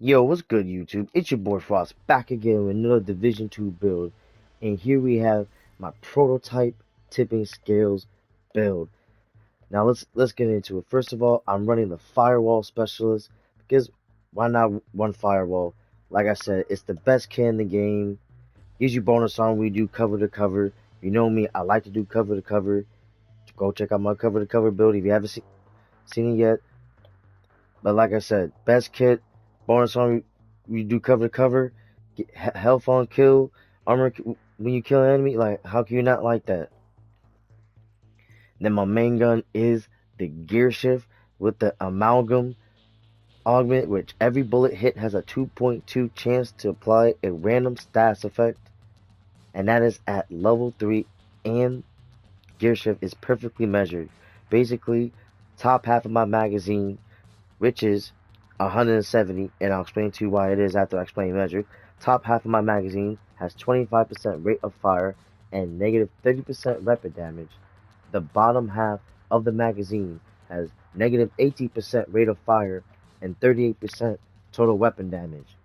Yo, what's good, YouTube? It's your boy Frost back again with another Division 2 build. And here we have my prototype tipping scales build. Now let's get into it. First of all, I'm running the Firewall specialist because why not run Firewall? Like I said, it's the best kit in the game. Gives you bonus on when we do cover to cover. You know me, I like to do cover to cover. Go check out my cover to cover build if you haven't seen it yet. But like I said, best kit, bonus on you do cover to cover, health on kill, armor when you kill an enemy. Like, how can you not like that? Then my main gun is the gear shift with the amalgam augment, which every bullet hit has a 2.2 chance to apply a random stats effect, and that is at level 3, and gear shift is perfectly measured. Basically, top half of my magazine, which is 170, and I'll explain to you why it is after I explain measure. Top half of my magazine has 25% rate of fire and negative 30% weapon damage. The bottom half of the magazine has negative 18% rate of fire and 38% total weapon damage.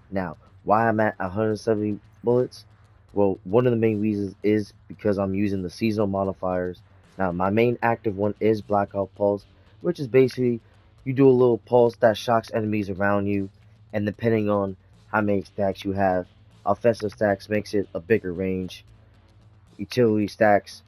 Now, why I'm at 170 bullets? Well, one of the main reasons is because I'm using the seasonal modifiers. Now, my main active one is Blackout Pulse, which is basically you do a little pulse that shocks enemies around you, and depending on how many stacks you have, offensive stacks makes it a bigger range. Utility stacks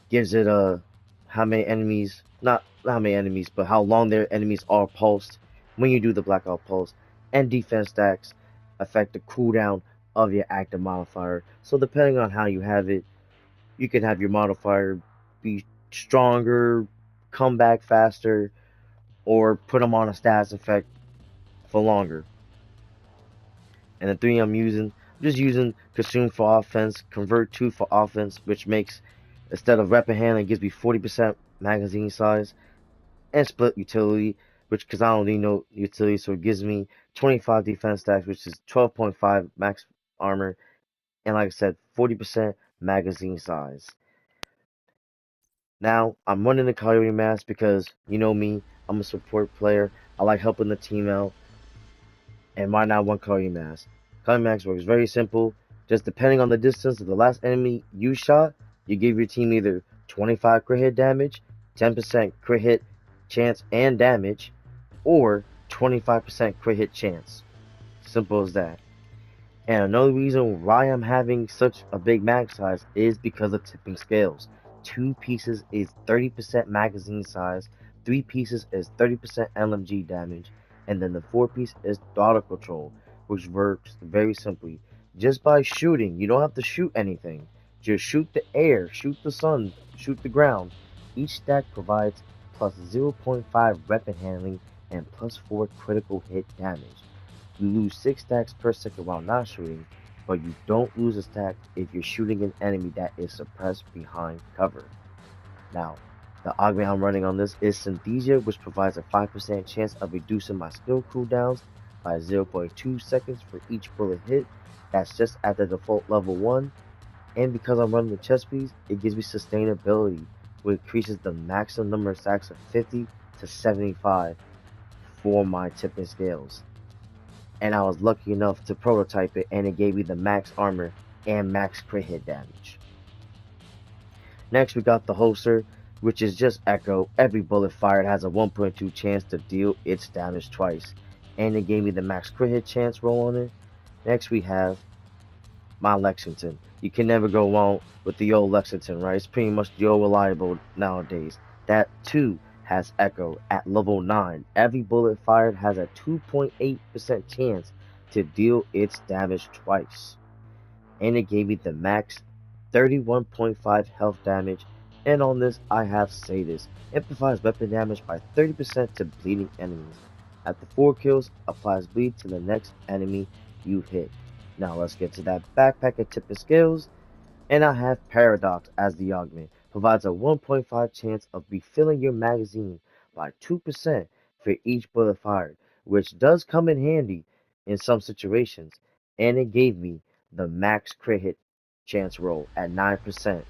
gives it a how many enemies, not how many enemies, but how long their enemies are pulsed when you do the Blackout Pulse, and defense stacks affect the cooldown of your active modifier. So depending on how you have it, you can have your modifier be stronger, come back faster, or put them on a stats effect for longer. And the three I'm just using Consume for offense, Convert 2 for offense, which makes, instead of weapon handling, gives me 40% magazine size, and Split utility, which, because I don't need no utility, so it gives me 25 defense stacks, which is 12.5 max armor, and like I said, 40% magazine size. Now, I'm running the Coyote mask because, you know me, I'm a support player. I like helping the team out, and why not one Coyote mask? Coyote mask works very simple. Just depending on the distance of the last enemy you shot, you give your team either 25 crit hit damage, 10% crit hit chance and damage, or 25% crit hit chance. Simple as that. And another reason why I'm having such a big mag size is because of tipping scales. 2 pieces is 30% magazine size, 3 pieces is 30% LMG damage, and then the 4 piece is throttle control, which works very simply. Just by shooting, you don't have to shoot anything. Just shoot the air, shoot the sun, shoot the ground. Each stack provides plus 0.5 weapon handling and plus 4 critical hit damage. You lose 6 stacks per second while not shooting, but you don't lose a stack if you're shooting an enemy that is suppressed behind cover. Now, the augment I'm running on this is Synthesia, which provides a 5% chance of reducing my skill cooldowns by 0.2 seconds for each bullet hit. That's just at the default level 1, and because I'm running the chest piece, it gives me sustainability, which increases the maximum number of stacks of 50 to 75 for my tipping scales. And I was lucky enough to prototype it, and it gave me the max armor and max crit hit damage. Next, we got the holster, which is just Echo. Every bullet fired has a 1.2 chance to deal its damage twice, and it gave me the max crit hit chance roll on it. Next, we have my Lexington. You can never go wrong with the old Lexington, right? It's pretty much the old reliable nowadays. That too has Echo at level 9. Every bullet fired has a 2.8% chance to deal its damage twice. And it gave me the max 31.5 health damage. And on this, I have Sadist. Amplifies weapon damage by 30% to bleeding enemies. After 4 kills, applies bleed to the next enemy you hit. Now let's get to that backpack and tip of skills. And I have Paradox as the augment. Provides a 1.5 chance of refilling your magazine by 2% for each bullet fired, which does come in handy in some situations. And it gave me the max crit hit chance roll at 9%.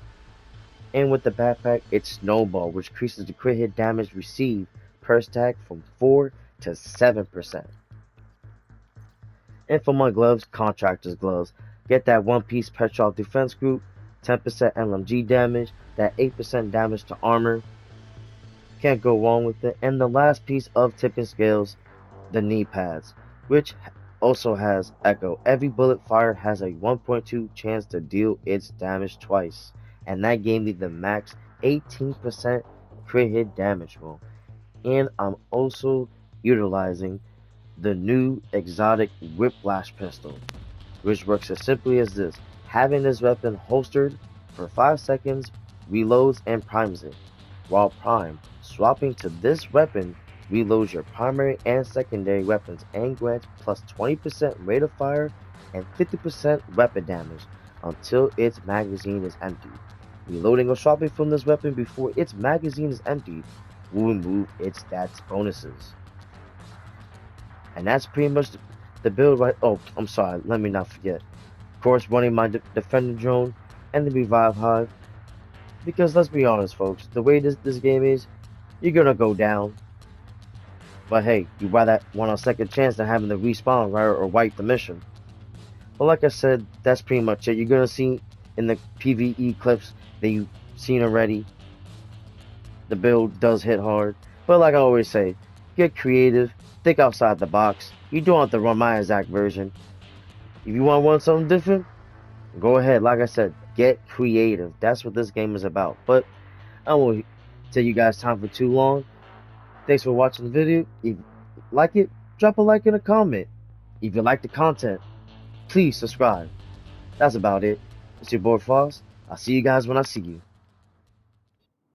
And with the backpack, it's Snowball, which increases the crit hit damage received per stack from 4 to 7%. And for my gloves, contractor's gloves. Get that one-piece Petrol defense group, 10% LMG damage, that 8% damage to armor. Can't go wrong with it. And the last piece of tipping scales, the knee pads, which also has echo. Every bullet fired has a 1.2 chance to deal its damage twice. And that gave me the max 18% crit hit damage roll. And I'm also utilizing the new exotic Whiplash pistol, which works as simply as this. Having this weapon holstered for 5 seconds reloads and primes it. While primed, swapping to this weapon reloads your primary and secondary weapons and grants plus 20% rate of fire and 50% weapon damage until its magazine is empty. Reloading or swapping from this weapon before its magazine is emptied will remove its stats bonuses. And that's pretty much the build right. Oh, I'm sorry, let me not forget. Of course, running my defender drone and the revive hive. Because let's be honest, folks, the way this game is, you're gonna go down. But hey, you rather want a second chance than having to respawn, right, or wipe the mission. But like I said, that's pretty much it. You're gonna see in the PvE clips that you've seen already, the build does hit hard. But like I always say, get creative, think outside the box. You don't have to run my exact version. If you want to run something different, go ahead. Like I said, get creative. That's what this game is about. But I won't take you guys time for too long. Thanks for watching the video. If you like it, drop a like and a comment. If you like the content, please subscribe. That's about it. It's your boy Foss. I'll see you guys when I see you.